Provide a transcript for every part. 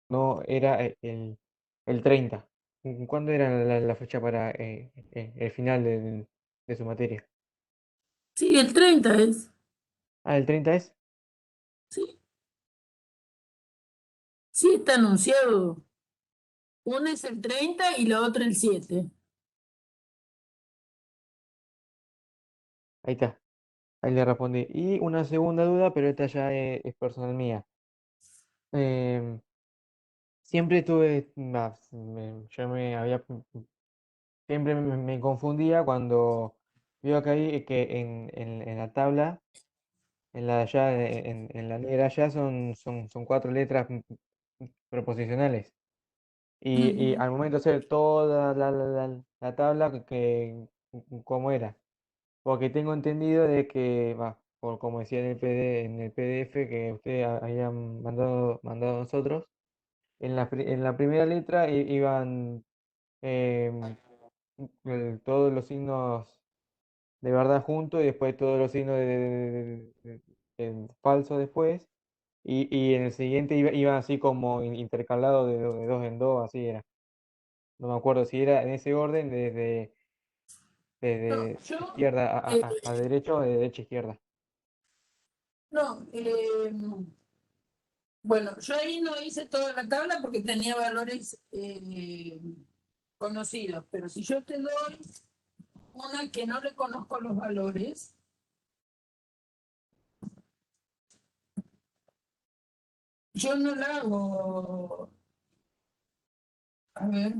no era el 30. ¿Cuándo era la fecha para el final de su materia? Sí, el 30 es. Ah, ¿el 30 es? Sí, sí está anunciado. Una es el 30 y la otra el 7. Ahí está, ahí le respondí. Y una segunda duda, pero esta ya es personal mía. Em, Siempre tuve, yo me había, siempre me confundía cuando veo que hay que en la tabla, en la de allá, en la negra allá son cuatro letras proposicionales. Y Ujú. al momento de hacer toda la tabla, ¿cómo era? Porque tengo entendido de que, va, por como decía en el en el PDF que ustedes habían mandado a nosotros, en la primera letra iban em, todos los signos de verdad juntos y después todos los signos de falso después. Y en el siguiente iba así como intercalado de dos en dos, así era. No me acuerdo si era en ese orden, No, desde yo, izquierda eh, a derecho o de derecha a izquierda. no, bueno, yo ahí no hice toda la tabla porque tenía valores conocidos, pero si yo te doy una que no le conozco los valores, yo no la hago, a ver,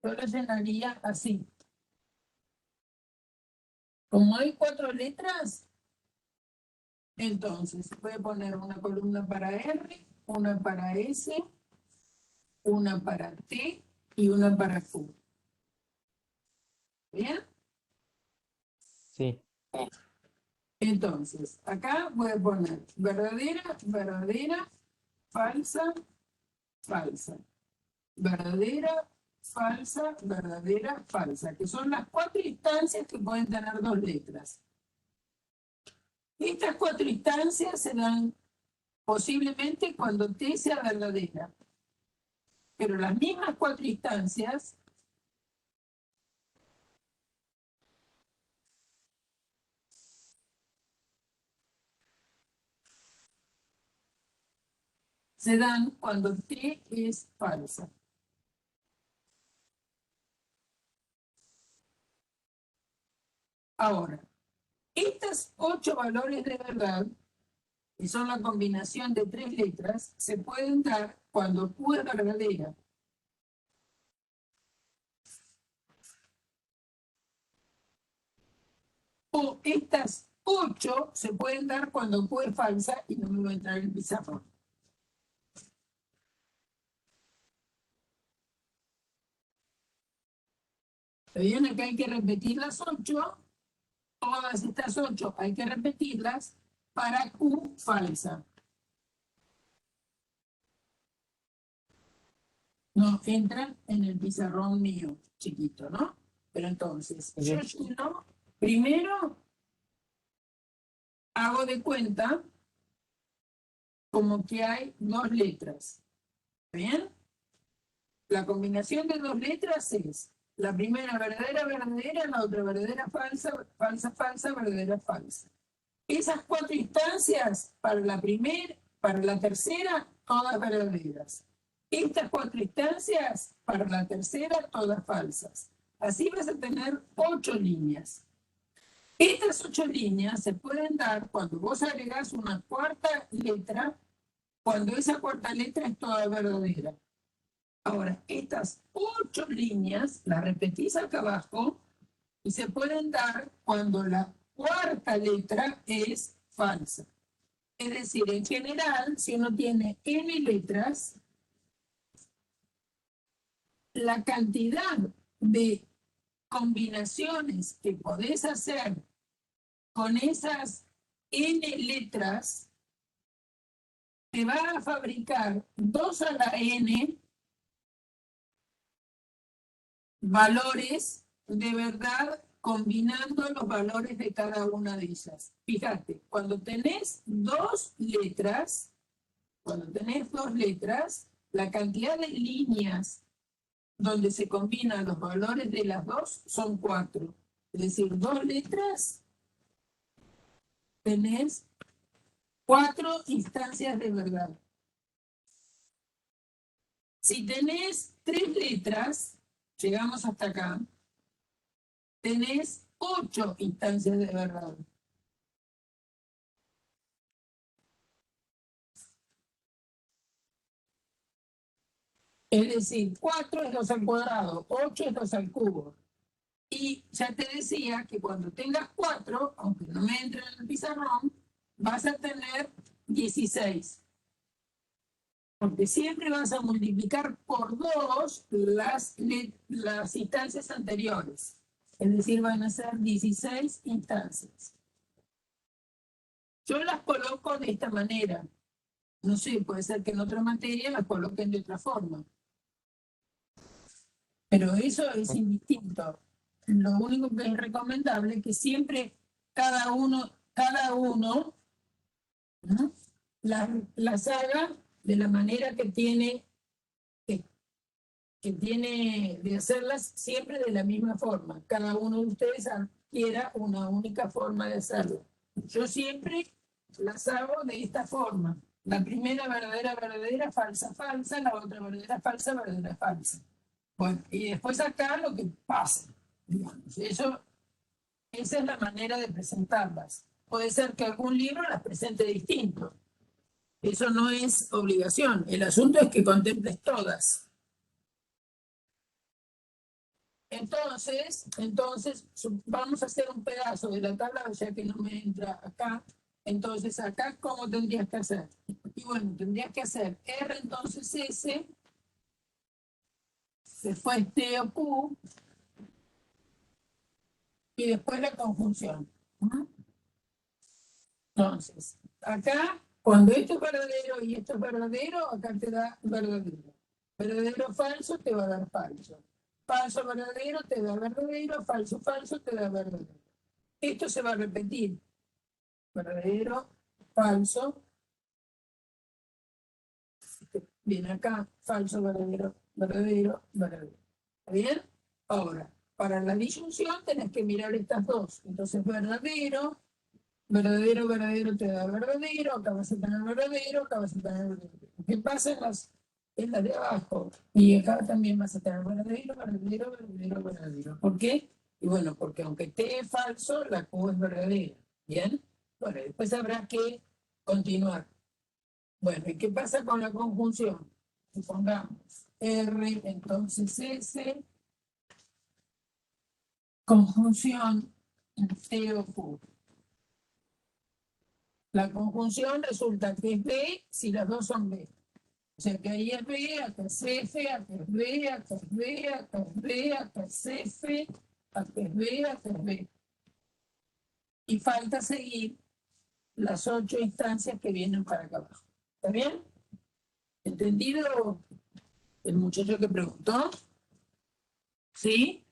yo la llenaría así. Como hay cuatro letras, entonces voy a poner una columna para R, una para S, una para T y una para Q. ¿Bien? Sí, Entonces, acá voy a poner verdadera, verdadera, falsa, falsa. Verdadera, falsa, verdadera, falsa, que son las cuatro instancias que pueden tener dos letras. Estas cuatro instancias se dan posiblemente cuando T sea verdadera, pero las mismas cuatro instancias se dan cuando T es falsa. Ahora, estos ocho valores de verdad, que son la combinación de tres letras, se pueden dar cuando Q es verdadera. O estas ocho se pueden dar cuando Q es falsa y no me va a entrar el pizarrón. ¿Está bien? Acá hay que repetir las ocho. Todas estas ocho hay que repetirlas para Q falsa. No entran en el pizarrón mío, chiquito, ¿no? Pero entonces, yo sí, lleno, primero hago de cuenta como que hay dos letras. ¿Está bien? La combinación de dos letras es la primera verdadera, verdadera, la otra verdadera, falsa, falsa, falsa, verdadera, falsa. Esas cuatro instancias, para la primera, para la tercera, todas verdaderas. Estas cuatro instancias, para la tercera, todas falsas. Así vas a tener ocho líneas. Estas ocho líneas se pueden dar cuando vos agregás una cuarta letra, cuando esa cuarta letra es toda verdadera. Ahora, estas ocho líneas las repetís acá abajo y se pueden dar cuando la cuarta letra es falsa. Es decir, en general, si uno tiene n letras, la cantidad de combinaciones que podés hacer con esas n letras te va a fabricar 2 a la n valores de verdad combinando los valores de cada una de ellas. Fíjate, cuando tenés dos letras, Cuando tenés dos letras, la cantidad de líneas donde se combinan los valores de las dos son 4. Es decir, dos letras, tenés 4 instancias de verdad. Si tenés 3 letras, llegamos hasta acá, tenés 8 instancias de verdad. Es decir, 4 es 2 al cuadrado, 8 es 2 al cubo. Y ya te decía que cuando tengas 4, aunque no me entre en el pizarrón, vas a tener 16. Porque siempre vas a multiplicar por 2 las instancias anteriores. Es decir, van a ser 16 instancias. Yo las coloco de esta manera. No sé, puede ser que en otra materia las coloquen de otra forma. Pero eso es indistinto. Lo único que es recomendable es que siempre cada uno ¿no? las haga de la manera que tiene de hacerlas siempre de la misma forma. Cada uno de ustedes adquiera una única forma de hacerlo. Yo siempre las hago de esta forma. La primera verdadera, verdadera, falsa, falsa, la otra verdadera, falsa, verdadera, falsa. Bueno, y después acá lo que pasa, digamos, esa es la manera de presentarlas. Puede ser que algún libro las presente distinto. Eso no es obligación. El asunto es que contemples todas. Entonces, vamos a hacer un pedazo de la tabla, ya que no me entra acá. Entonces, acá, ¿cómo tendrías que hacer? Y bueno, tendrías que hacer R, entonces S, después T o Q, y después la conjunción. Entonces, acá, cuando esto es verdadero y esto es verdadero, acá te da verdadero. Verdadero falso te va a dar falso. Falso verdadero te da verdadero, falso falso te da verdadero. Esto se va a repetir. Verdadero, falso. Viene acá, falso, verdadero, verdadero, verdadero. ¿Está bien? Ahora, para la disyunción tenés que mirar estas dos. Entonces, verdadero, verdadero, verdadero te da verdadero, acá vas a tener verdadero, acá vas a tener verdadero. ¿Qué pasa en las de abajo? Y acá también vas a tener verdadero, verdadero, verdadero, verdadero. ¿Por qué? Y bueno, porque aunque T es falso, la Q es verdadera. ¿Bien? Bueno, después habrá que continuar. Bueno, ¿y qué pasa con la conjunción? Supongamos R, entonces S, conjunción T o Q. La conjunción resulta que es B si las dos son B. O sea que ahí es B, acá es F, acá es B, acá es B, acá es B, acá es F, acá es B, acá es B. Y falta seguir las 8 instancias que vienen para acá abajo. ¿Está bien? ¿Entendido el muchacho que preguntó? ¿Sí?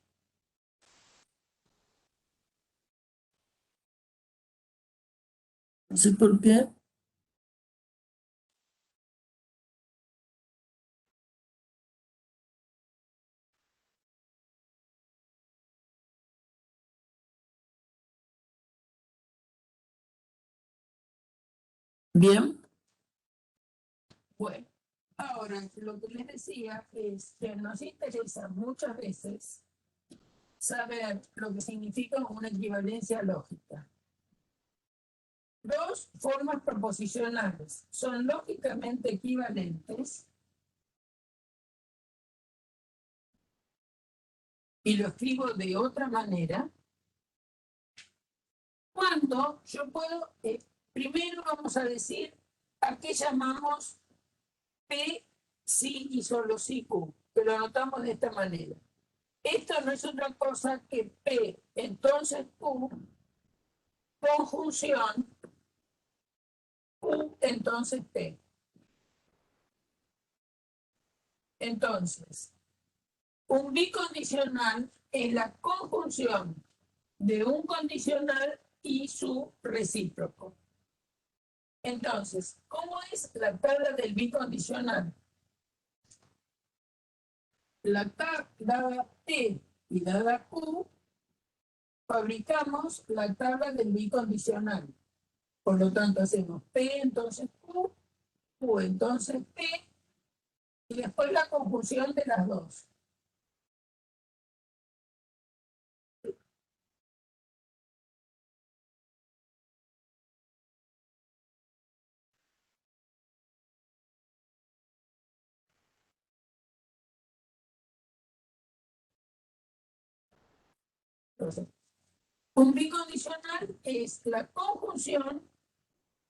No sé por qué. Bien. Bueno, ahora lo que les decía es que nos interesa muchas veces saber lo que significa una equivalencia lógica. Dos formas proposicionales son lógicamente equivalentes y lo escribo de otra manera cuando yo puedo, primero vamos a decir a qué llamamos P, sí y solo sí Q, que lo anotamos de esta manera. Esto no es otra cosa que P, entonces Q, conjunción, Q, entonces P. Entonces, un bicondicional es la conjunción de un condicional y su recíproco. Entonces, ¿cómo es la tabla del bicondicional? La dada T y dada Q, fabricamos la tabla del bicondicional. Por lo tanto, hacemos P, entonces Q, Q, entonces P, y después la conjunción de las dos. Entonces, un bicondicional es la conjunción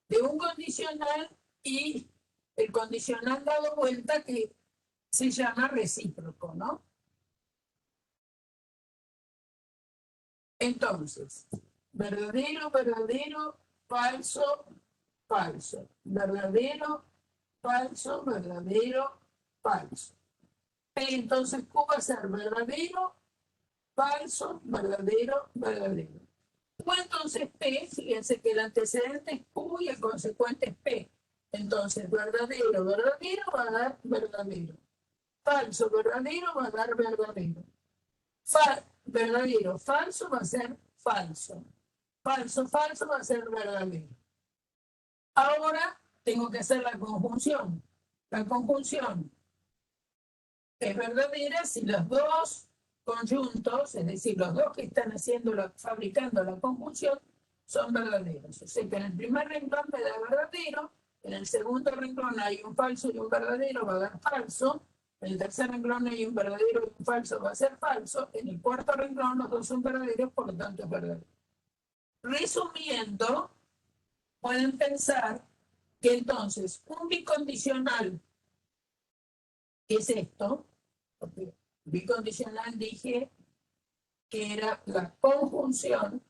de un condicional y el condicional dado vuelta que se llama recíproco, ¿no? Entonces, verdadero, verdadero, falso, falso. Verdadero, falso, verdadero, falso. P entonces Q va a ser verdadero, falso, verdadero, verdadero. Q entonces P, fíjense que el antecedente es Q y el consecuente es P. Entonces, verdadero, verdadero va a dar verdadero. Falso, verdadero va a dar verdadero. Verdadero, falso va a ser falso. Falso, falso va a ser verdadero. Ahora tengo que hacer la conjunción. La conjunción es verdadera si los dos conjuntos, es decir, los dos que están fabricando la conjunción, son verdaderos. O sea que en el primer renglón me da verdadero, en el segundo renglón hay un falso y un verdadero, va a dar falso, en el tercer renglón hay un verdadero y un falso, va a ser falso, en el cuarto renglón los dos son verdaderos, por lo tanto es verdadero. Resumiendo, pueden pensar que entonces un bicondicional es esto, porque bicondicional dije que era la conjunción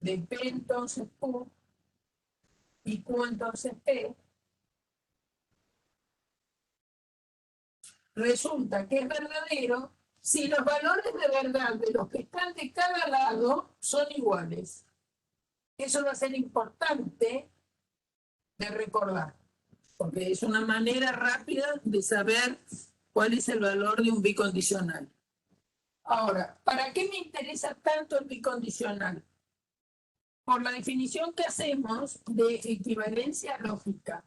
de P entonces Q y Q entonces P. Resulta que es verdadero si los valores de verdad de los que están de cada lado son iguales. Eso va a ser importante de recordar, porque es una manera rápida de saber cuál es el valor de un bicondicional. Ahora, ¿para qué me interesa tanto el bicondicional? Por la definición que hacemos de equivalencia lógica.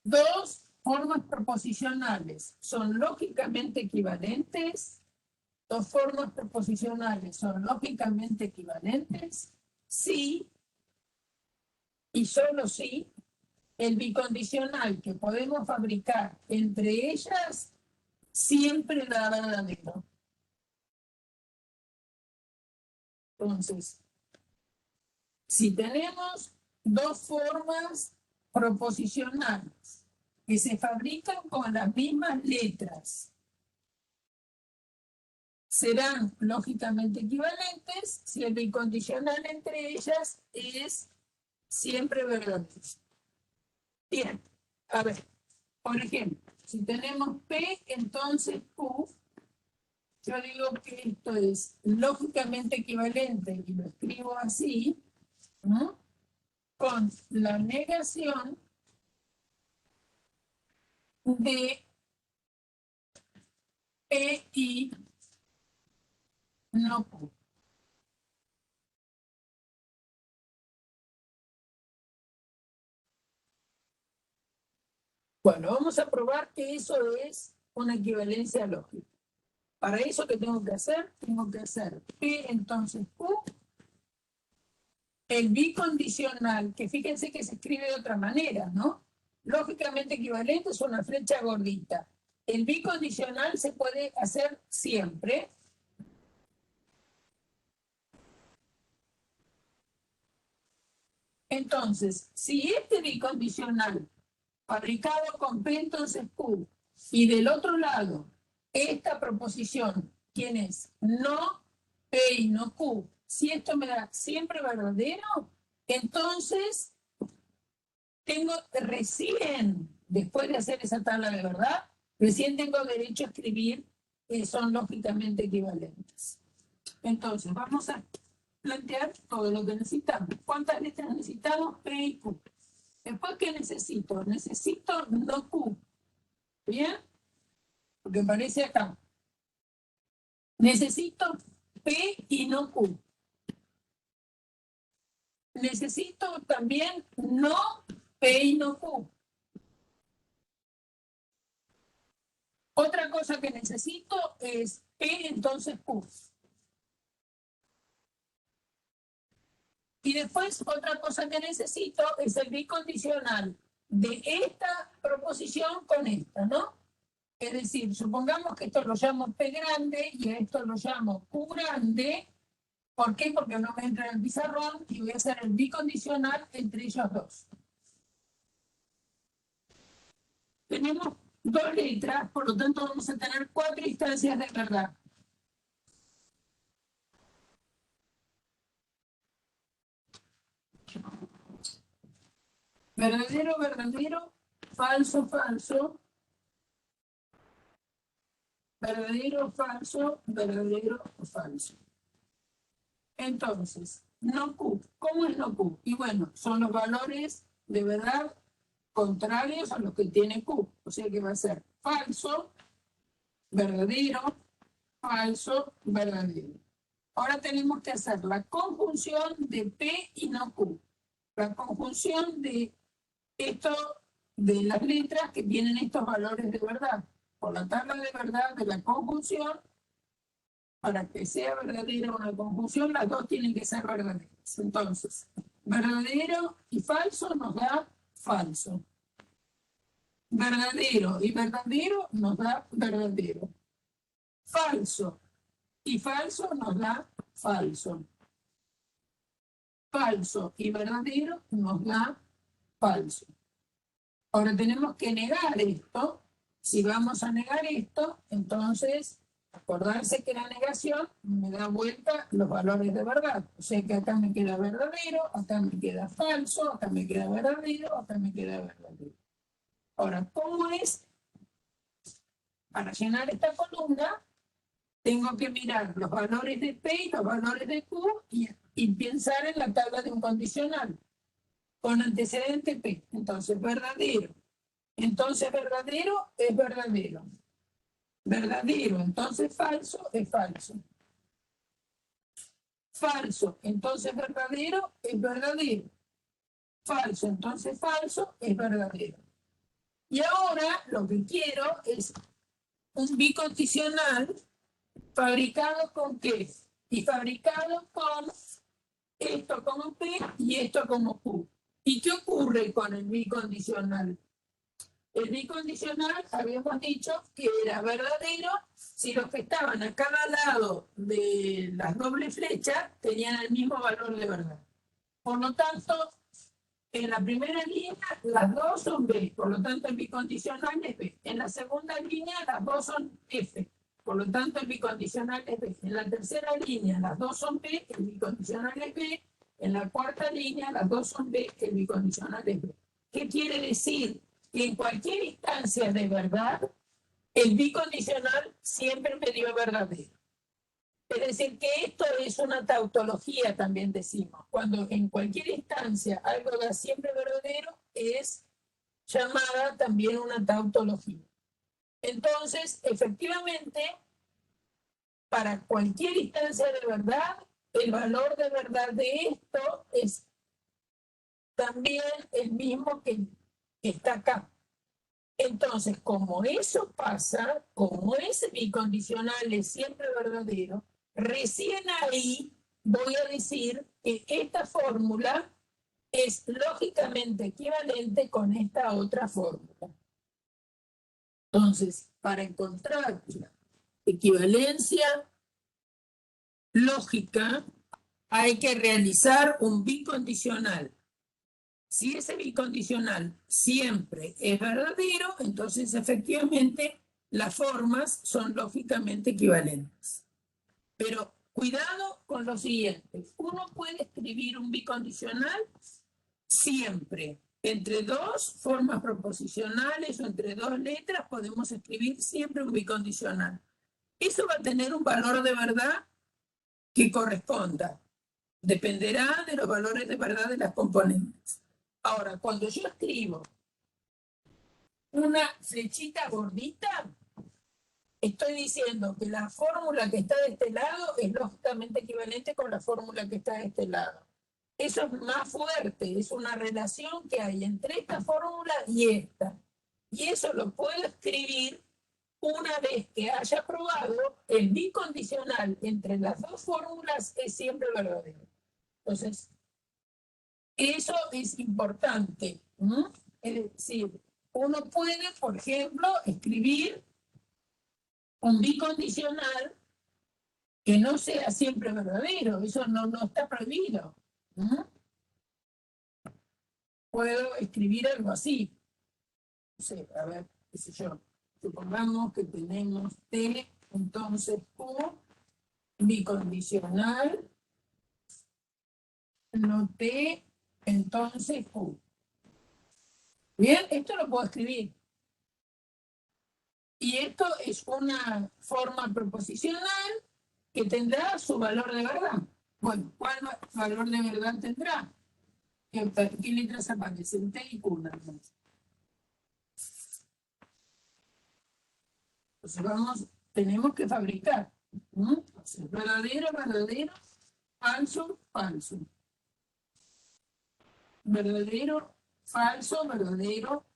Dos formas proposicionales son lógicamente equivalentes. Dos formas proposicionales son lógicamente equivalentes si y solo si el bicondicional que podemos fabricar entre ellas siempre da verdadero. Entonces, si tenemos dos formas proposicionales que se fabrican con las mismas letras, serán lógicamente equivalentes si el bicondicional entre ellas es siempre verdadero. Bien, a ver, por ejemplo, si tenemos P, entonces Q, yo digo que esto es lógicamente equivalente, y lo escribo así, ¿no? Con la negación de P y no Q. Bueno, vamos a probar que eso es una equivalencia lógica. Para eso, ¿qué tengo que hacer? Tengo que hacer P entonces Q, el bicondicional, que fíjense que se escribe de otra manera, ¿no? Lógicamente equivalente es una flecha gordita. El bicondicional se puede hacer siempre. Entonces, si este bicondicional fabricado con P entonces Q, y del otro lado, esta proposición, ¿quién es? No P y no Q. Si esto me da siempre verdadero, entonces tengo recién, después de hacer esa tabla de verdad, recién tengo derecho a escribir que son lógicamente equivalentes. Entonces, vamos a plantear todo lo que necesitamos. ¿Cuántas letras necesitamos? P y Q. Después, ¿qué necesito? Necesito no Q. ¿Bien? Porque aparece acá. Necesito P y no Q. Necesito también no P y no Q. Otra cosa que necesito es P, entonces Q. Y después otra cosa que necesito es el bicondicional de esta proposición con esta, ¿no? Es decir, supongamos que esto lo llamo P grande y a esto lo llamo Q grande. ¿Por qué? Porque no me entra en el pizarrón y voy a hacer el bicondicional entre ellos dos. Tenemos dos letras, por lo tanto vamos a tener 4 instancias de verdad. Verdadero, verdadero, falso, falso, verdadero, falso, verdadero, falso. Entonces, no Q. ¿Cómo es no Q? Y bueno, son los valores de verdad contrarios a los que tiene Q. O sea que va a ser falso, verdadero, falso, verdadero. Ahora tenemos que hacer la conjunción de P y no Q. La conjunción de esto, de las letras que tienen estos valores de verdad. Por la tabla de verdad de la conjunción, para que sea verdadera una conjunción, las dos tienen que ser verdaderas. Entonces, verdadero y falso nos da falso. Verdadero y verdadero nos da verdadero. Falso y falso nos da falso. Falso y verdadero nos da falso. Ahora tenemos que negar esto. Si vamos a negar esto, entonces acordarse que la negación me da vuelta los valores de verdad. O sea que acá me queda verdadero, acá me queda falso, acá me queda verdadero, acá me queda verdadero. Ahora, ¿cómo es? Para llenar esta columna, tengo que mirar los valores de P y los valores de Q y pensar en la tabla de un condicional con antecedente P. Entonces, verdadero. Entonces, verdadero es verdadero. Verdadero, entonces falso es falso. Falso, entonces verdadero es verdadero. Falso, entonces falso es verdadero. Y ahora lo que quiero es un bicondicional fabricado con qué? Y fabricado con esto como P y esto como Q. ¿Y qué ocurre con el bicondicional? El bicondicional habíamos dicho que era verdadero si los que estaban a cada lado de las dobles flechas tenían el mismo valor de verdad. Por lo tanto, en la primera línea las dos son B, por lo tanto el bicondicional es B. En la segunda línea las dos son F, por lo tanto el bicondicional es B. En la tercera línea las dos son B, el bicondicional es B. En la cuarta línea las dos son B, el bicondicional es B. ¿Qué quiere decir? Que en cualquier instancia de verdad, el bicondicional siempre me dio verdadero. Es decir, que esto es una tautología, también decimos. Cuando en cualquier instancia algo da siempre verdadero, es llamada también una tautología. Entonces, efectivamente, para cualquier instancia de verdad, el valor de verdad de esto es también el mismo que está acá. Entonces, como eso pasa, como ese bicondicional es siempre verdadero, recién ahí voy a decir que esta fórmula es lógicamente equivalente con esta otra fórmula. Entonces, para encontrar la equivalencia lógica, hay que realizar un bicondicional. Si ese bicondicional siempre es verdadero, entonces efectivamente las formas son lógicamente equivalentes. Pero cuidado con lo siguiente. Uno puede escribir un bicondicional siempre. Entre dos formas proposicionales o entre dos letras podemos escribir siempre un bicondicional. Eso va a tener un valor de verdad que corresponda Dependerá de los valores de verdad de las componentes. Ahora, cuando yo escribo una flechita gordita, estoy diciendo que la fórmula que está de este lado es lógicamente equivalente con la fórmula que está de este lado. Eso es más fuerte, es una relación que hay entre esta fórmula y esta. Y eso lo puedo escribir una vez que haya probado el bicondicional entre las dos fórmulas es siempre verdadero. Entonces, eso es importante. Es decir, uno puede, por ejemplo, escribir un bicondicional que no sea siempre verdadero. Eso no está prohibido. Puedo escribir algo así. No sé, a ver, qué sé yo. Supongamos que tenemos T, entonces Q, bicondicional, no T, entonces Q. Bien, esto lo puedo escribir. Y esto es una forma proposicional que tendrá su valor de verdad. Bueno, ¿cuál valor de verdad tendrá? ¿Qué letras aparecen? T y Q. Entonces tenemos que fabricar. Entonces, verdadero, verdadero, falso, falso. Verdadero, falso, verdadero,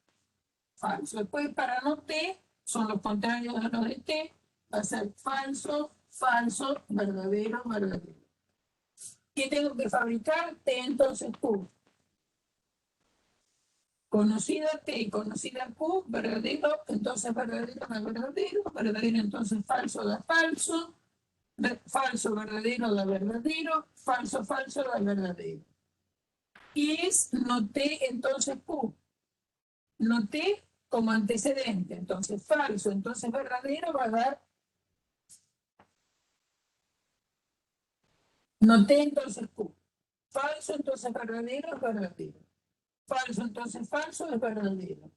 falso. Después, para no T, son los contrarios de los de T, va a ser falso, falso, verdadero, verdadero. ¿Qué tengo que fabricar? T, entonces Q. Conocida T y conocida Q, verdadero, entonces verdadero da verdadero, verdadero, entonces falso da falso, falso, verdadero da verdadero, falso, falso da verdadero. Y es no T, entonces Q. No T como antecedente, entonces falso, entonces verdadero va a dar no T, entonces Q. Falso, entonces verdadero es verdadero. Falso, entonces falso es verdadero.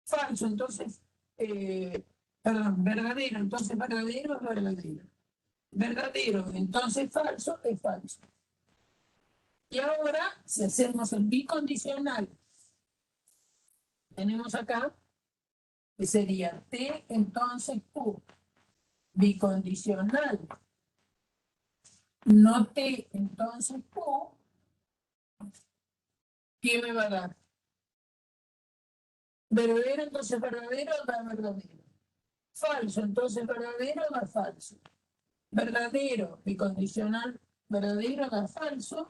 Falso, entonces, perdón, verdadero, entonces verdadero es verdadero. Verdadero, entonces falso es falso. Y ahora, si hacemos el bicondicional, tenemos acá, que sería T, entonces Q. Bicondicional, no T, entonces Q. ¿Qué me va a dar? Verdadero, entonces verdadero da verdadero. Falso, entonces verdadero da falso. Verdadero, bicondicional, verdadero da falso.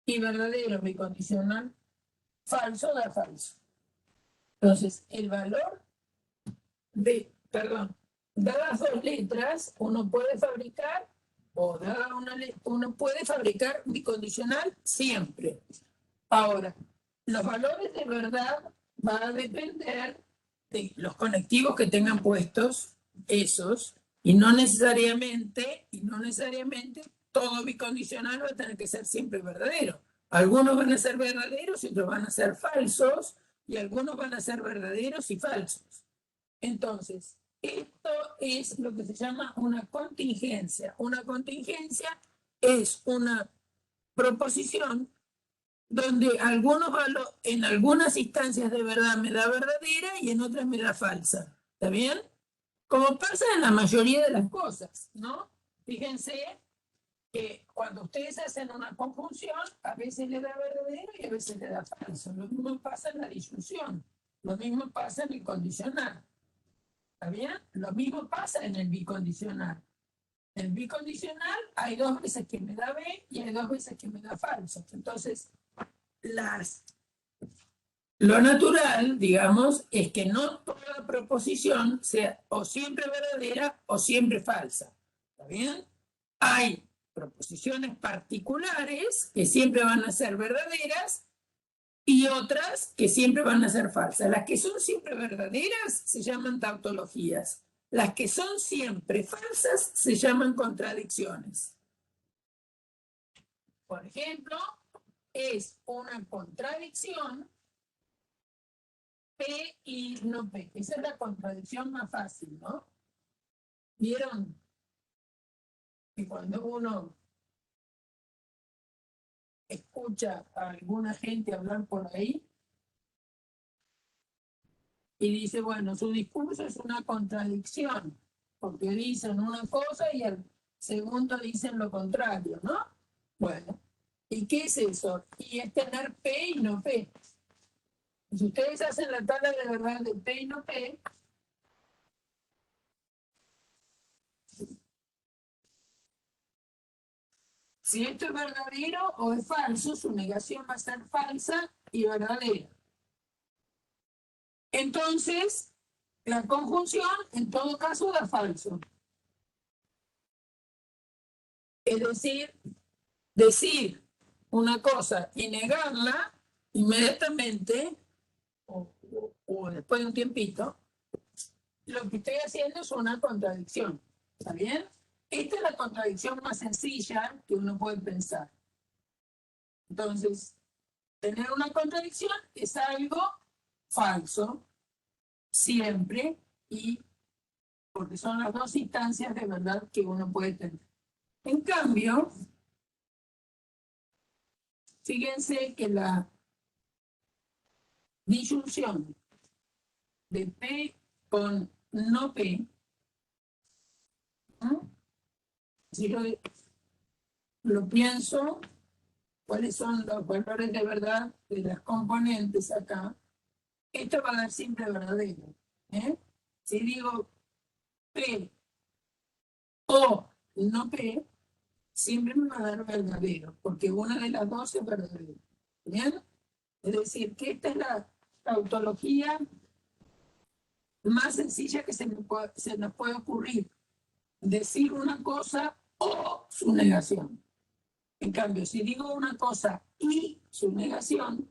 Y verdadero, bicondicional, falso da falso. Entonces, el valor dadas dos letras, uno puede fabricar, o dada uno puede fabricar bicondicional siempre. Ahora, los valores de verdad van a depender de los conectivos que tengan puestos esos, y no necesariamente todo bicondicional va a tener que ser siempre verdadero. Algunos van a ser verdaderos y otros van a ser falsos, y algunos van a ser verdaderos y falsos. Entonces, esto es lo que se llama una contingencia. Una contingencia es una proposición donde en algunas instancias de verdad me da verdadera y en otras me da falsa. ¿Está bien? Como pasa en la mayoría de las cosas, ¿no? Fíjense que cuando ustedes hacen una conjunción, a veces le da verdadero y a veces le da falso. Lo mismo pasa en la disyunción. Lo mismo pasa en el condicional. ¿Está bien? Lo mismo pasa en el bicondicional. En el bicondicional hay dos veces que me da B y hay dos veces que me da falso. Entonces, lo natural, digamos, es que no toda proposición sea o siempre verdadera o siempre falsa. ¿Está bien? Hay proposiciones particulares que siempre van a ser verdaderas y otras que siempre van a ser falsas. Las que son siempre verdaderas se llaman tautologías. Las que son siempre falsas se llaman contradicciones. Por ejemplo, es una contradicción P y no P. Esa es la contradicción más fácil, ¿no? ¿Vieron? Que cuando uno escucha a alguna gente hablar por ahí y dice, bueno, su discurso es una contradicción, porque dicen una cosa y al segundo dicen lo contrario, ¿no? Bueno, ¿y qué es eso? Y es tener P y no P. Si ustedes hacen la tabla de verdad de P y no P, si esto es verdadero o es falso, su negación va a ser falsa y verdadera. Entonces, la conjunción en todo caso da falso. Es decir una cosa y negarla inmediatamente o después de un tiempito, lo que estoy haciendo es una contradicción. ¿Está bien? Esta es la contradicción más sencilla que uno puede pensar. Entonces, tener una contradicción es algo falso, siempre, y porque son las dos instancias de verdad que uno puede tener. En cambio, fíjense que la disyunción de P con no P, ¿no? Si lo pienso, cuáles son los valores de verdad de las componentes acá, esto va a dar siempre verdadero. ¿Eh? Si digo P o no P, siempre me va a dar verdadero, porque una de las dos es verdadero. ¿Bien? Es decir, que esta es la tautología más sencilla que se nos puede ocurrir. Decir una cosa o su negación. En cambio, si digo una cosa y su negación,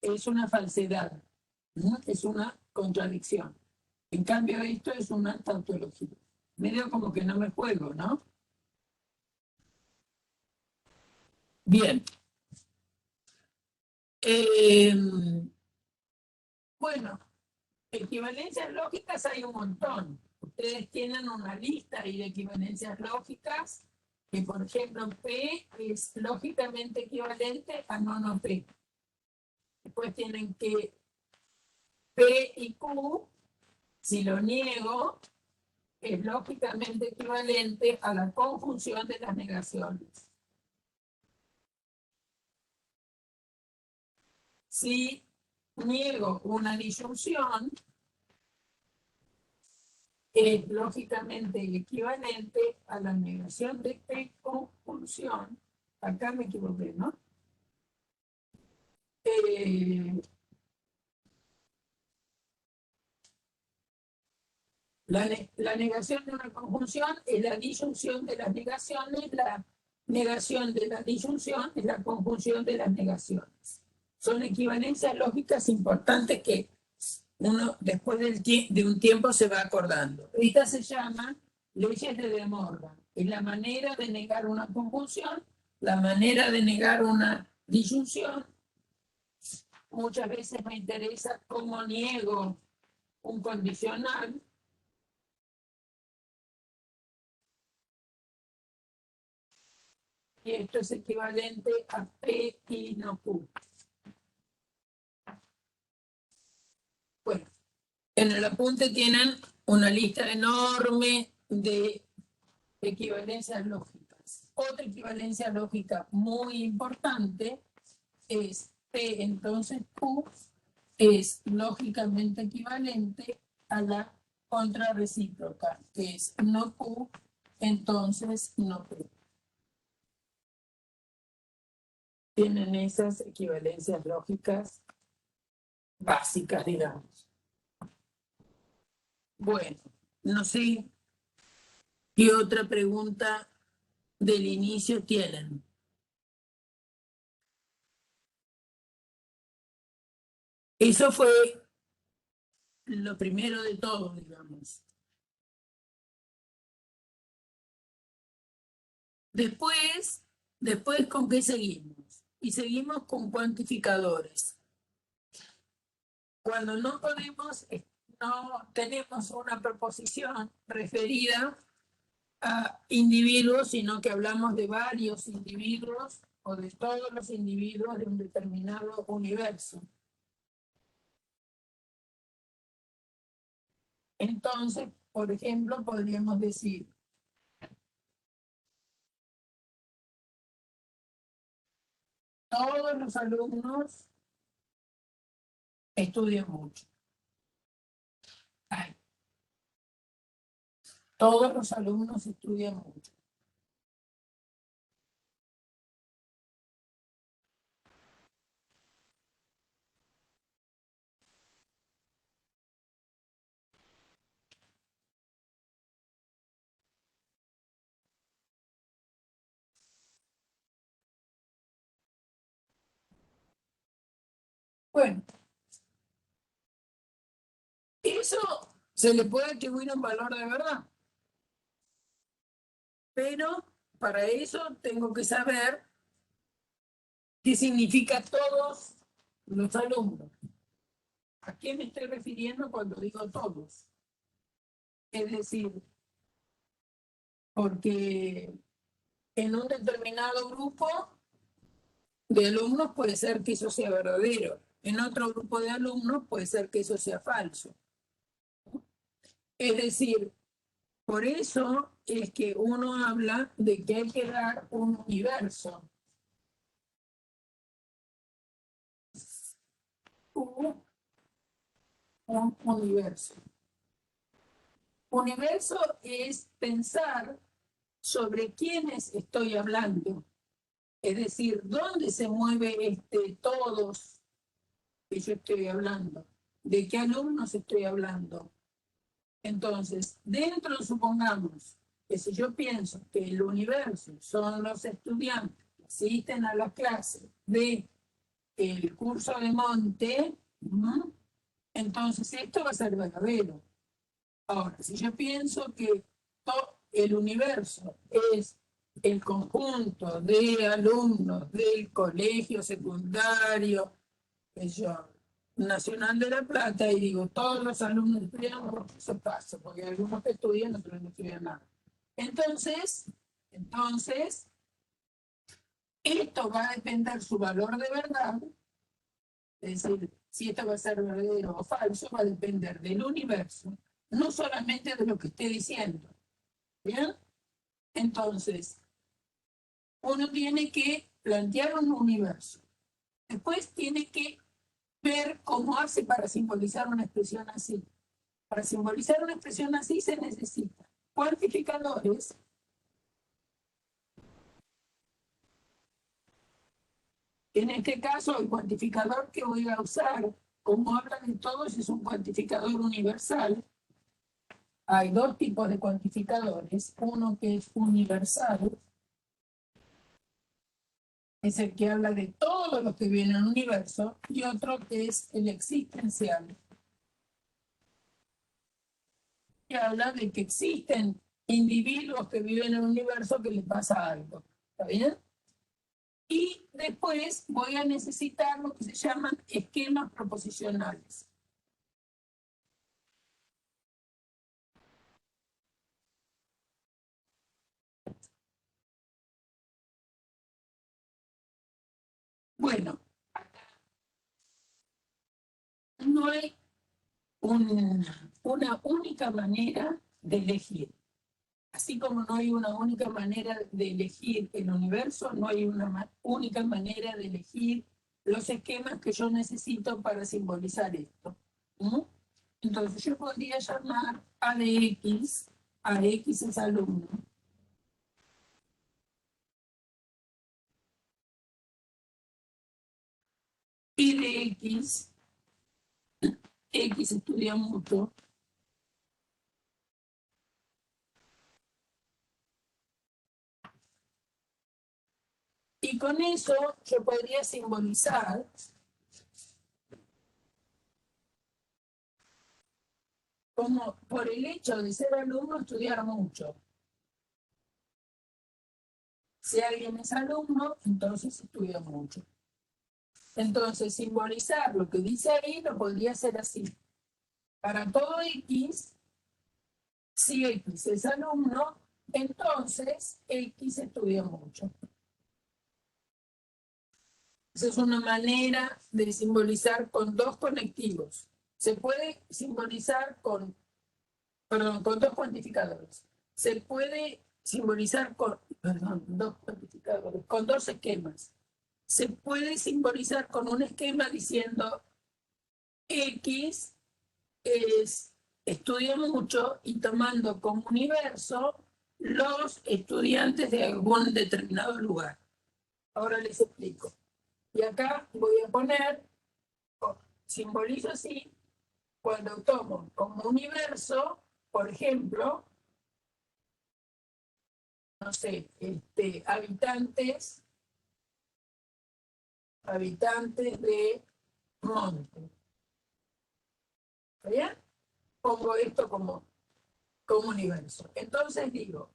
es una falsedad, ¿no? Es una contradicción. En cambio, esto es una tautología. Medio como que no me juego, ¿no? Bien. Bueno, equivalencias lógicas hay un montón. Ustedes tienen una lista ahí de equivalencias lógicas, que por ejemplo P es lógicamente equivalente a no P. Después tienen que P y Q, si lo niego, es lógicamente equivalente a la conjunción de las negaciones. Si niego una disyunción, es lógicamente equivalente a la negación de P conjunción. Acá me equivoqué, ¿no? La negación de una conjunción es la disyunción de las negaciones, la negación de la disyunción es la conjunción de las negaciones. Son equivalencias lógicas importantes que uno después de un tiempo se va acordando. Esta se llama leyes de De Morgan. Es la manera de negar una conjunción, la manera de negar una disyunción. Muchas veces me interesa cómo niego un condicional. Y esto es equivalente a P y no Q. Bueno, en el apunte tienen una lista enorme de equivalencias lógicas. Otra equivalencia lógica muy importante es P, entonces Q es lógicamente equivalente a la contrarrecíproca, que es no Q, entonces no P. Tienen esas equivalencias lógicas básicas, digamos. Bueno, no sé qué otra pregunta del inicio tienen. Eso fue lo primero de todo, digamos. Después, ¿con qué seguimos? Y seguimos con cuantificadores. Cuando no tenemos una proposición referida a individuos, sino que hablamos de varios individuos, o de todos los individuos de un determinado universo. Entonces, por ejemplo, podríamos decir, todos los alumnos estudian mucho. Ay, todos los alumnos estudian mucho. Bueno, eso se le puede atribuir un valor de verdad, pero para eso tengo que saber qué significa todos los alumnos. ¿A qué me estoy refiriendo cuando digo todos? Es decir, porque en un determinado grupo de alumnos puede ser que eso sea verdadero, en otro grupo de alumnos puede ser que eso sea falso. Es decir, por eso es que uno habla de que hay que dar un universo. Un universo. Universo es pensar sobre quiénes estoy hablando. Es decir, ¿dónde se mueve todos que yo estoy hablando? ¿De qué alumnos estoy hablando? Entonces, dentro, supongamos que si yo pienso que el universo son los estudiantes que asisten a las clases del curso de Monte, ¿no? Entonces esto va a ser verdadero. Ahora, si yo pienso que el universo es el conjunto de alumnos del colegio secundario, yo, Nacional de La Plata, y digo, todos los alumnos estudian, eso pasa, porque hay algunos que estudian, otros no estudian nada. Entonces, esto va a depender su valor de verdad, es decir, si esto va a ser verdadero o falso, va a depender del universo, no solamente de lo que esté diciendo. ¿Bien? Entonces, uno tiene que plantear un universo. Después tiene que ver cómo hace para simbolizar una expresión así. Para simbolizar una expresión así se necesita cuantificadores. En este caso, el cuantificador que voy a usar, como habla de todos, es un cuantificador universal. Hay dos tipos de cuantificadores. Uno que es universal, es el que habla de todo lo que viene en el universo, y otro que es el existencial, que habla de que existen individuos que viven en el universo que les pasa algo. ¿Está bien? Y después voy a necesitar lo que se llaman esquemas proposicionales. Bueno, no hay una única manera de elegir. Así como no hay una única manera de elegir el universo, no hay una única manera de elegir los esquemas que yo necesito para simbolizar esto. ¿No? Entonces yo podría llamar a X es alumno. Y de X estudia mucho. Y con eso yo podría simbolizar como por el hecho de ser alumno estudiar mucho. Si alguien es alumno, entonces estudia mucho. Entonces, simbolizar lo que dice ahí lo podría hacer así. Para todo X, si X es alumno, entonces X estudia mucho. Esa es una manera de simbolizar con dos conectivos. Se puede simbolizar con, perdón, con dos cuantificadores. Se puede simbolizar con, perdón, dos cuantificadores, con dos esquemas. Se puede simbolizar con un esquema diciendo X es estudia mucho y tomando como universo los estudiantes de algún determinado lugar. Ahora les explico. Y acá voy a poner, simbolizo así, cuando tomo como universo, por ejemplo, no sé, habitantes de monte. ¿Está bien? Pongo esto como universo. Entonces digo,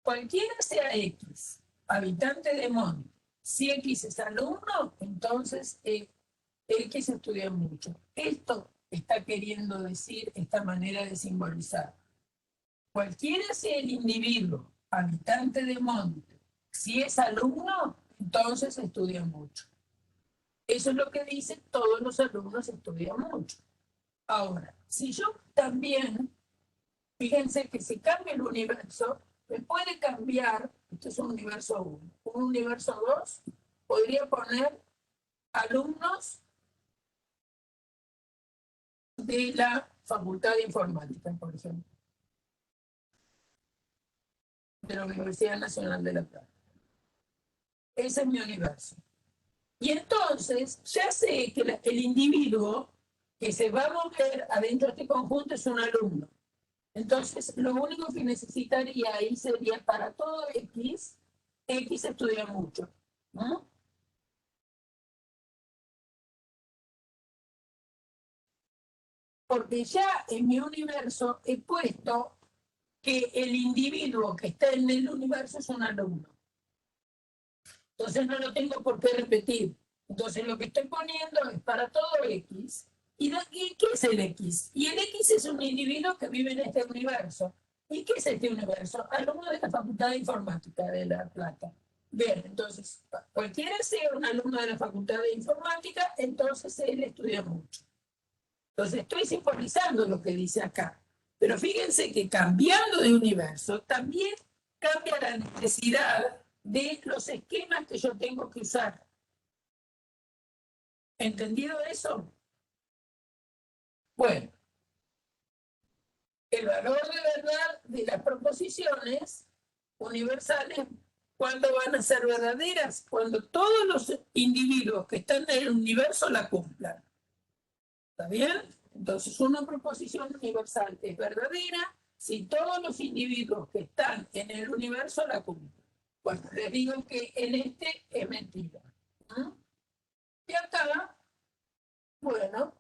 cualquiera sea X, habitante de monte, si X es alumno, entonces X estudia mucho. Esto está queriendo decir esta manera de simbolizar. Cualquiera sea el individuo, habitante de monte, si es alumno, entonces estudia mucho. Eso es lo que dice, todos los alumnos estudian mucho. Ahora, si yo también, fíjense que si cambia el universo, me puede cambiar, esto es un universo 1, un universo 2, podría poner alumnos de la Facultad de Informática, por ejemplo, de la Universidad Nacional de La Plata. Ese es mi universo. Y entonces ya sé que el individuo que se va a mover adentro de este conjunto es un alumno. Entonces, lo único que necesitaría ahí sería para todo X, X estudia mucho, ¿no? Porque ya en mi universo he puesto que el individuo que está en el universo es un alumno. Entonces no lo tengo por qué repetir. Entonces lo que estoy poniendo es para todo X. ¿Y qué es el X? Y el X es un individuo que vive en este universo. ¿Y qué es este universo? Alumno de la Facultad de Informática de La Plata. Bien, entonces, cualquiera sea un alumno de la Facultad de Informática, entonces él estudia mucho. Entonces estoy simbolizando lo que dice acá. Pero fíjense que cambiando de universo también cambia la necesidad de los esquemas que yo tengo que usar. ¿Entendido eso? Bueno, el valor de verdad de las proposiciones universales, ¿cuándo van a ser verdaderas? Cuando todos los individuos que están en el universo la cumplan. ¿Está bien? Entonces, una proposición universal es verdadera si todos los individuos que están en el universo la cumplen. Bueno, les digo que en este es mentira. ¿Mm? Y acá, bueno,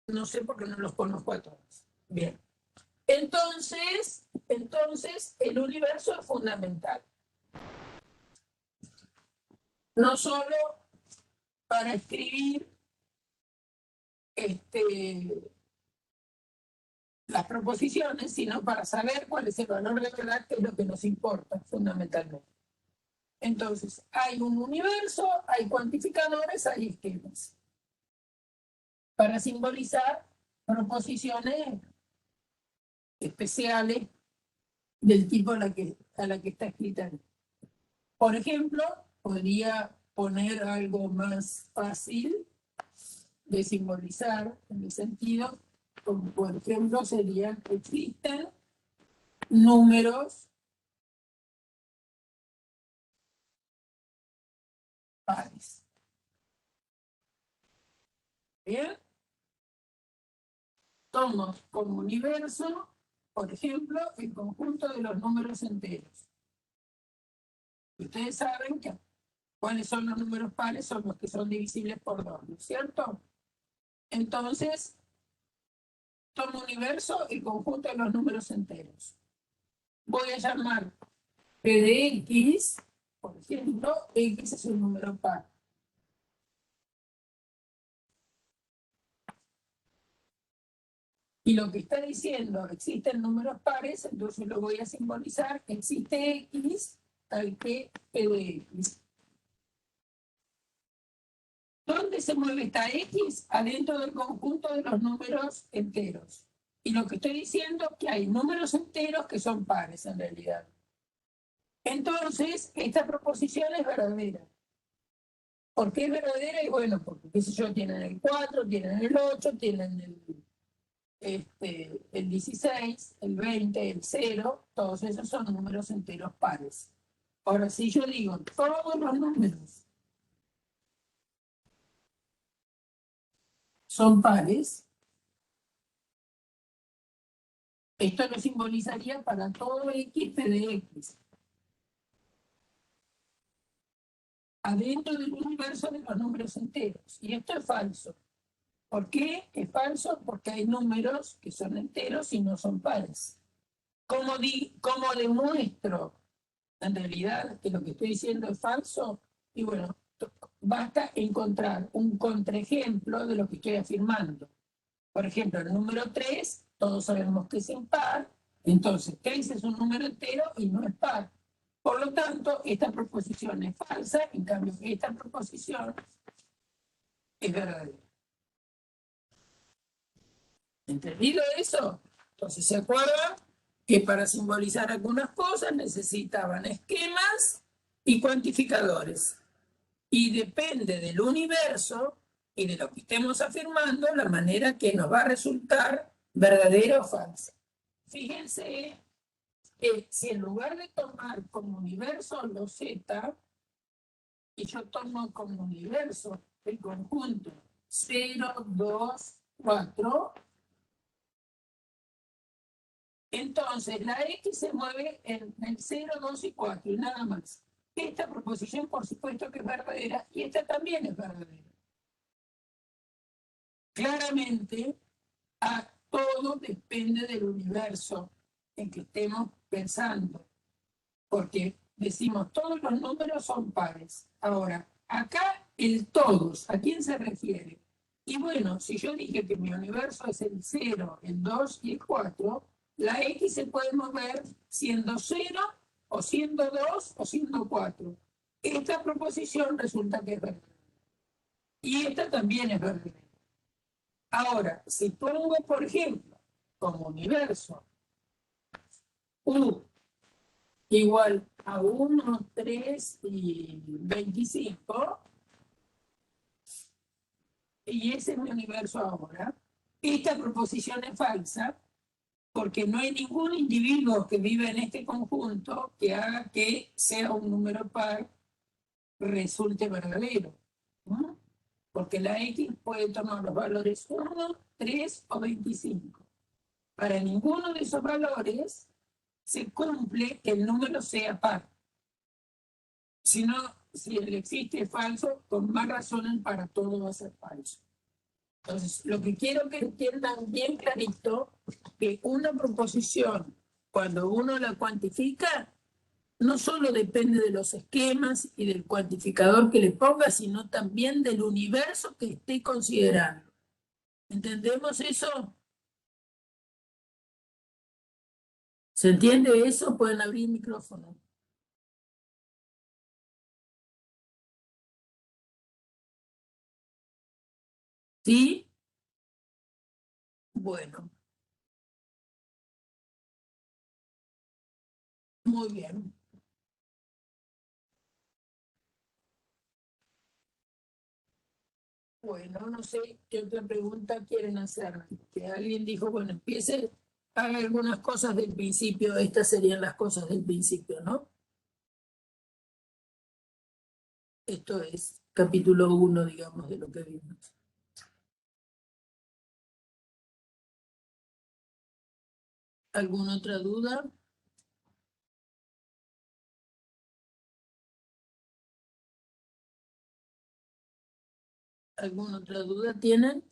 no sé por qué no los conozco a todos. Bien. Entonces, el universo es fundamental. No solo para escribir las proposiciones, sino para saber cuál es el valor de verdad, que es lo que nos importa fundamentalmente. Entonces, hay un universo, hay cuantificadores, hay esquemas. Para simbolizar proposiciones especiales del tipo a la que está escrita. Por ejemplo, podría poner algo más fácil de simbolizar en el sentido, como por ejemplo serían, existen números pares. Bien, tomo como universo, por ejemplo, el conjunto de los números enteros. Ustedes saben que cuáles son los números pares, son los que son divisibles por 2, ¿no es cierto? Entonces, tomo universo el conjunto de los números enteros. Voy a llamar P de X, por ejemplo, X es un número par. Y lo que está diciendo, existen números pares, entonces lo voy a simbolizar, existe X, tal que P de X. ¿Dónde se mueve esta X? Adentro del conjunto de los números enteros. Y lo que estoy diciendo es que hay números enteros que son pares en realidad. Entonces, esta proposición es verdadera. ¿Por qué es verdadera? Y bueno, porque, qué sé yo, tienen el 4, tienen el 8, tienen el 16, el 20, el 0, todos esos son números enteros pares. Ahora, si yo digo todos los números son pares, esto lo simbolizaría para todo X P de X, adentro del universo de los números enteros. Y esto es falso. ¿Por qué es falso? Porque hay números que son enteros y no son pares. ¿Cómo demuestro en realidad que lo que estoy diciendo es falso? Y bueno, basta encontrar un contraejemplo de lo que estoy afirmando. Por ejemplo, el número 3, todos sabemos que es impar, entonces 3 es un número entero y no es par. Por lo tanto, esta proposición es falsa, en cambio, esta proposición es verdadera. ¿Entendido eso? Entonces, ¿se acuerdan que para simbolizar algunas cosas necesitaban esquemas y cuantificadores? Y depende del universo y de lo que estemos afirmando, la manera que nos va a resultar verdadera o falsa. Fíjense que si en lugar de tomar como universo los Z, y yo tomo como universo el conjunto 0, 2, 4, entonces la X se mueve en el 0, 2 y 4 y nada más. Esta proposición, por supuesto que es verdadera, y esta también es verdadera. Claramente, todo depende del universo en que estemos pensando, porque decimos todos los números son pares. Ahora, acá el todos, ¿a quién se refiere? Y bueno, si yo dije que mi universo es el 0, el 2 y el 4, la X se puede mover siendo 0 o siendo 2 o siendo 4. Esta proposición resulta que es verdadera. Y esta también es verdadera. Ahora, si pongo, por ejemplo, como universo U igual a 1, 3 y 25, y ese es mi universo ahora, esta proposición es falsa porque no hay ningún individuo que vive en este conjunto que haga que sea un número par resulte verdadero. ¿No? Porque la X puede tomar los valores 1, 3 o 25. Para ninguno de esos valores se cumple que el número sea par. Si no, si el existe es falso, con más razones para todo va a ser falso. Entonces, lo que quiero que entiendan bien clarito, que una proposición, cuando uno la cuantifica, no solo depende de los esquemas y del cuantificador que le ponga, sino también del universo que esté considerando. ¿Entendemos eso? ¿Se entiende eso? Pueden abrir el micrófono. ¿Sí? Bueno, muy bien. Bueno, no sé qué otra pregunta quieren hacer. Que alguien dijo, bueno, empiece, haga algunas cosas del principio, estas serían las cosas del principio, ¿no? Esto es capítulo 1, digamos, de lo que vimos. ¿Alguna otra duda? ¿Alguna otra duda tienen?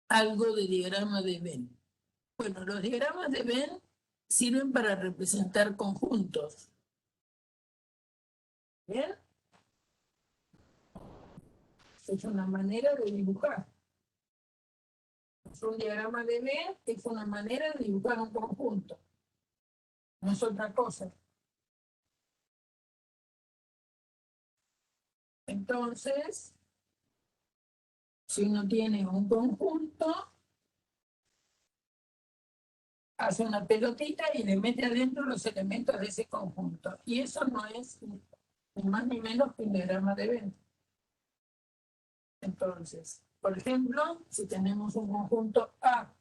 Algo de diagrama de Venn. Bueno, los diagramas de Venn sirven para representar conjuntos. ¿Bien? Es una manera de dibujar. Un diagrama de Venn es una manera de dibujar un conjunto. no es otra cosa. Entonces, si uno tiene un conjunto, hace una pelotita y le mete adentro los elementos de ese conjunto. Y eso no es ni más ni menos que un diagrama de Venn. Entonces, por ejemplo, si tenemos un conjunto A,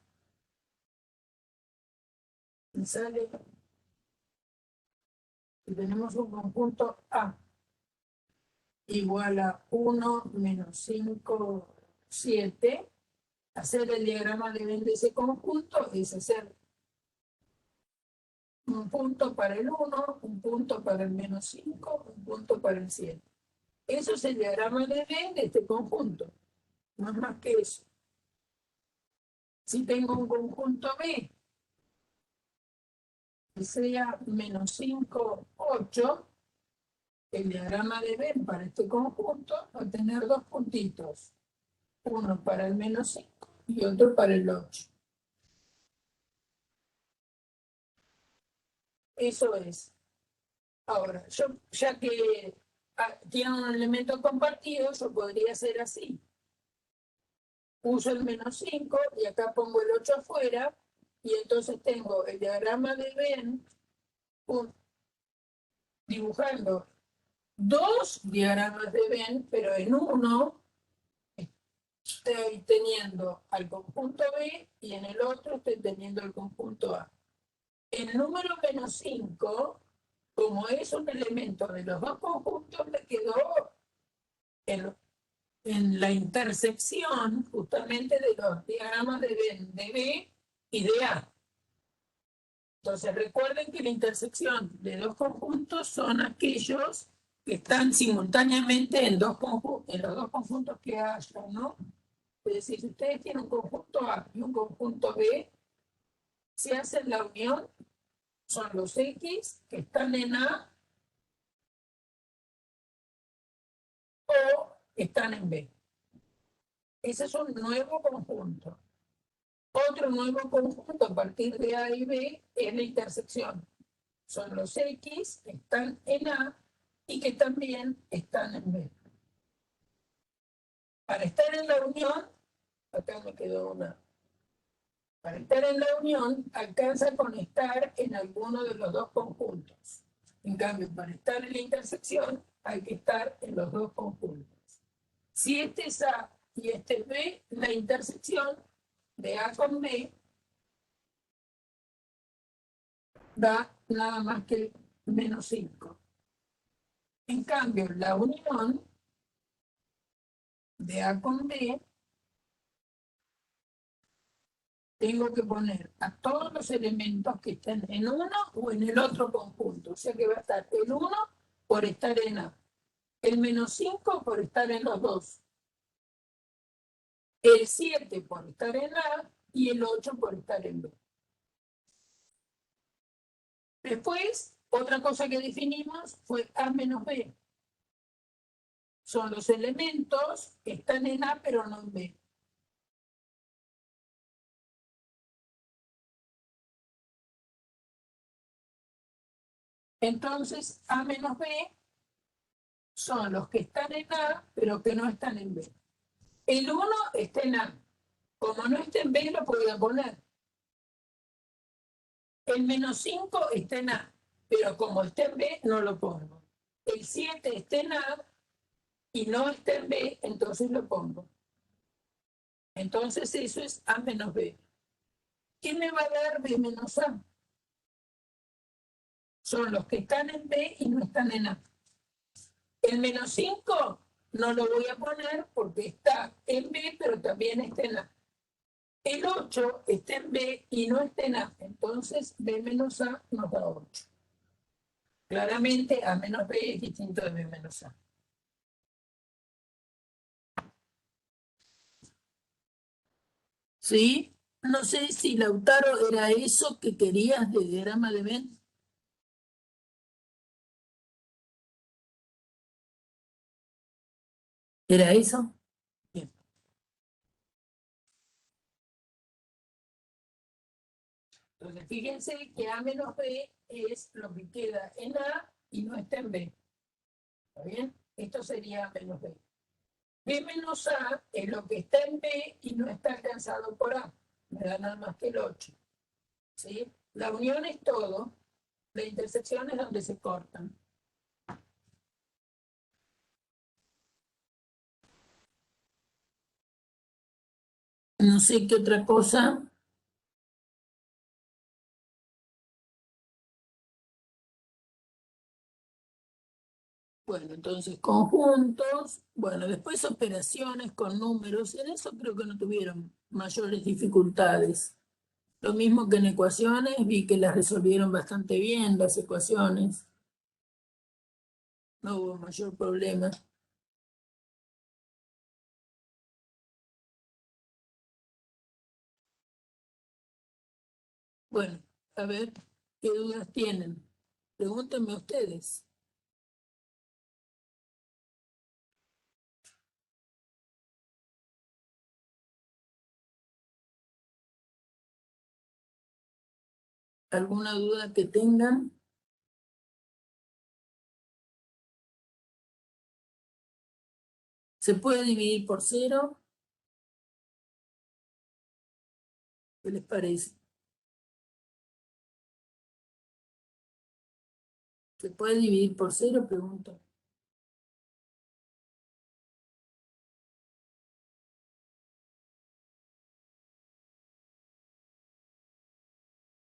y sale, si tenemos un conjunto A igual a 1 menos 5, 7, hacer el diagrama de Venn de ese conjunto es hacer un punto para el 1, un punto para el menos 5, un punto para el 7. Eso es el diagrama de Venn de este conjunto. No es más que eso. Si tengo un conjunto B que sea menos 5, 8, el diagrama de Venn para este conjunto va a tener dos puntitos. Uno para el menos 5 y otro para el 8. Eso es. Ahora, yo, ya que tiene un elemento compartido, yo podría hacer así. Uso el menos 5 y acá pongo el 8 afuera, y entonces tengo el diagrama de Venn dibujando dos diagramas de Venn, pero en uno estoy teniendo al conjunto B y en el otro estoy teniendo el conjunto A. El número menos 5, como es un elemento de los dos conjuntos, me quedó en la intersección justamente de los diagramas de B y de A. Entonces recuerden que la intersección de dos conjuntos son aquellos que están simultáneamente en los dos conjuntos que haya, ¿no? Es decir, si ustedes tienen un conjunto A y un conjunto B, si hacen la unión, son los X que están en A o están en B. Ese es un nuevo conjunto. Otro nuevo conjunto a partir de A y B es la intersección. Son los X que están en A y que también están en B. Para estar en la unión, acá me quedó una. Para estar en la unión, alcanza con estar en alguno de los dos conjuntos. En cambio, para estar en la intersección, hay que estar en los dos conjuntos. Si este es A y este es B, la intersección de A con B da nada más que menos 5. En cambio, la unión de A con B, tengo que poner a todos los elementos que estén en uno o en el otro conjunto. O sea que va a estar el 1 por estar en A, el menos 5 por estar en los dos, el 7 por estar en A y el 8 por estar en B. Después, otra cosa que definimos fue A menos B. Son los elementos que están en A pero no en B. Entonces, A menos B son los que están en A pero que no están en B. El 1 está en A. Como no está en B, lo puedo poner. El menos 5 está en A, pero como está en B, no lo pongo. El 7 está en A y no está en B, entonces lo pongo. Entonces eso es A menos B. ¿Qué me va a dar B menos A? Son los que están en B y no están en A. El menos 5 no lo voy a poner porque está en B, pero también está en A. El 8 está en B y no está en A. Entonces B menos A nos da 8. Claramente A menos B es distinto de B menos A. ¿Sí? No sé si Lautaro era eso que querías de diagrama de Venn. ¿Era eso? Bien. Entonces, fíjense que A menos B es lo que queda en A y no está en B. ¿Está bien? Esto sería A menos B. B menos A es lo que está en B y no está alcanzado por A. Me da nada más que el 8. ¿Sí? La unión es todo. La intersección es donde se cortan. No sé qué otra cosa. Bueno, entonces conjuntos, bueno, después operaciones con números, en eso creo que no tuvieron mayores dificultades. Lo mismo que en ecuaciones, vi que las resolvieron bastante bien las ecuaciones, no hubo mayor problema. Bueno, a ver, ¿qué dudas tienen? Pregúntenme ustedes. ¿Alguna duda que tengan? ¿Se puede dividir por cero? ¿Qué les parece? ¿Se puede dividir por cero? Pregunto.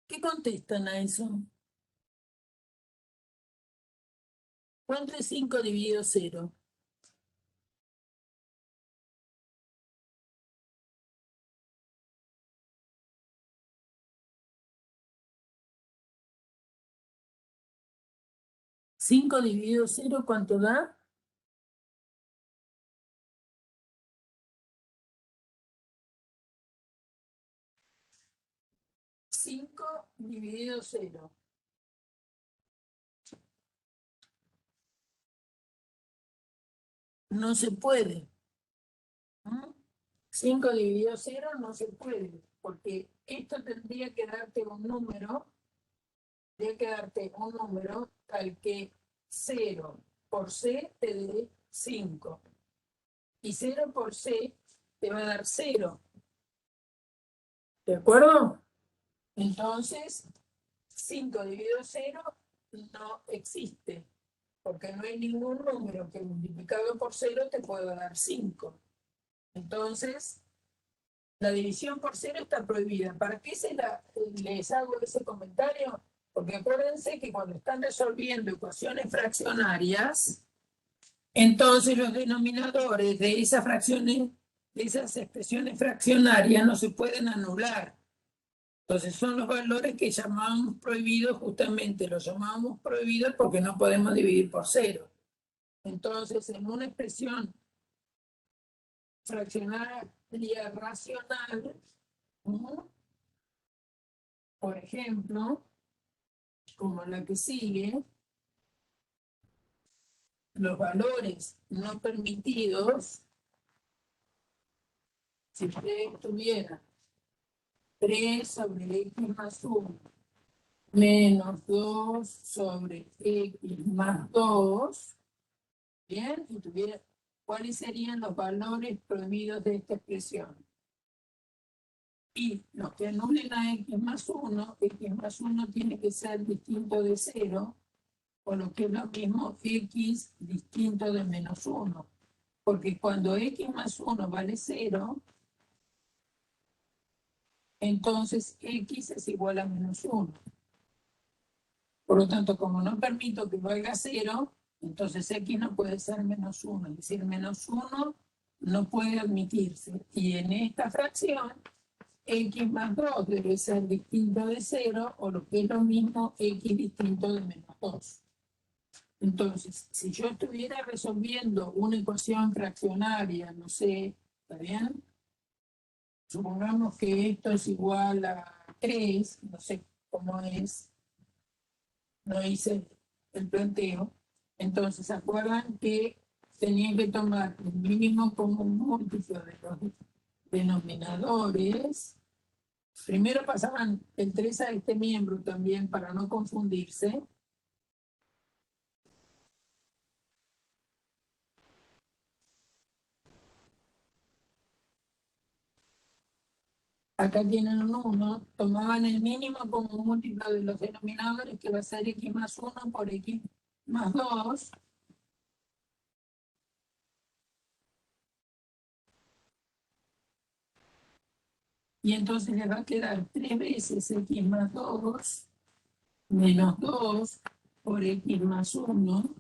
¿Qué contestan a eso? ¿Cuánto es 5 dividido cero? 5 dividido cero, ¿cuánto da? 5 dividido cero. No se puede. 5 dividido cero no se puede, porque esto tendría que darte un número, tal que 0 por C te dé 5. Y 0 por C te va a dar 0. ¿De acuerdo? Entonces, 5 dividido 0 no existe, porque no hay ningún número que multiplicado por 0 te pueda dar 5. Entonces, la división por 0 está prohibida. ¿Para qué les hago ese comentario? Porque acuérdense que cuando están resolviendo ecuaciones fraccionarias, entonces los denominadores de esas fracciones, de esas expresiones fraccionarias no se pueden anular. Entonces son los valores que llamábamos prohibidos, justamente los llamábamos prohibidos porque no podemos dividir por 0. Entonces, en una expresión fraccionaria racional, por ejemplo, como la que sigue, los valores no permitidos, si ustedes tuvieran 3 sobre x más 1 menos 2 sobre x más 2, bien, y tuviera, ¿cuáles serían los valores prohibidos de esta expresión? Y los que anulen a x más 1 tiene que ser distinto de 0, o lo que es lo mismo, x distinto de menos 1. Porque cuando x más 1 vale 0, entonces x es igual a menos 1. Por lo tanto, como no permito que valga 0, entonces x no puede ser menos 1. Es decir, menos 1 no puede admitirse. Y en esta fracción, x más 2 debe ser distinto de 0, o lo que es lo mismo, x distinto de menos 2. Entonces, si yo estuviera resolviendo una ecuación fraccionaria, no sé, ¿está bien? Supongamos que esto es igual a 3, no sé cómo es, no hice el planteo. Entonces, ¿se acuerdan que tenían que tomar el mínimo común múltiplo de los denominadores Primero pasaban el 3 a este miembro también para no confundirse. Acá tienen un 1, tomaban el mínimo como un múltiplo de los denominadores, que va a ser x más 1 por x más 2. Y entonces les va a quedar 3 veces x más 2 menos 2 por x más 1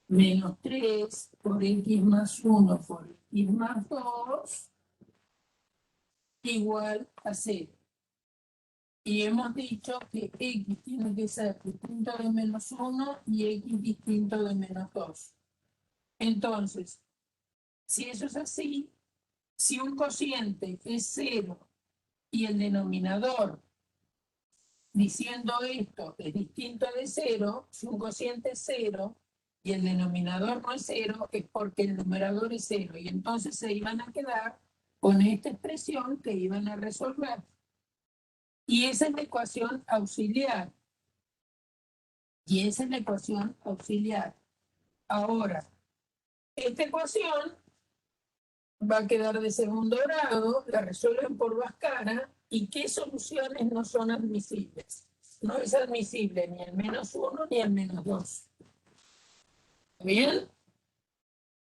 menos 3 por x más 1 por x más 2 igual a 0. Y hemos dicho que x tiene que ser distinto de menos 1 y x distinto de menos 2. Entonces, si eso es así, si un cociente es 0 y el denominador diciendo esto es distinto de 0, si un cociente es 0 y el denominador no es 0, es porque el numerador es 0. Y entonces se iban a quedar con esta expresión que iban a resolver. Y esa es la ecuación auxiliar. Ahora, esta ecuación va a quedar de segundo grado, la resuelven por Bhaskara, ¿y qué soluciones no son admisibles? No es admisible ni el menos 1 ni el menos 2. ¿Bien?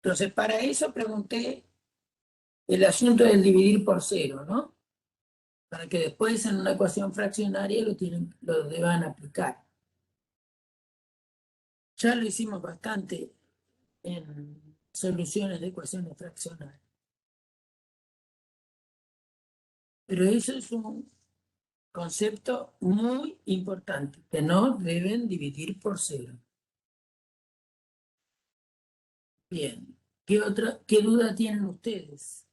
Entonces, para eso pregunté el asunto del dividir por 0, ¿no? Para que después en una ecuación fraccionaria lo deban aplicar. Ya lo hicimos bastante en soluciones de ecuaciones fraccionarias. Pero eso es un concepto muy importante, que no deben dividir por 0. Bien. ¿Qué duda tienen ustedes?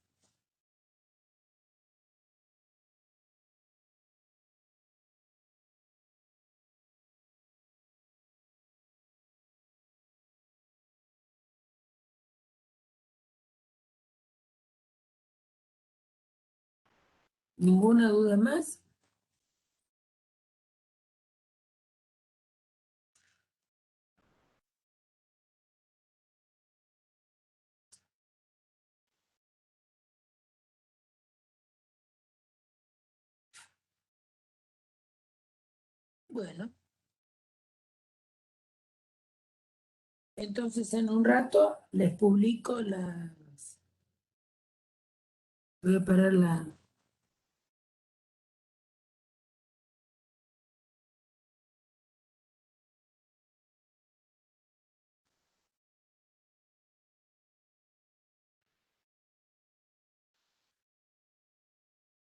¿Ninguna duda más? Bueno, entonces en un rato les publico las... Voy a parar la...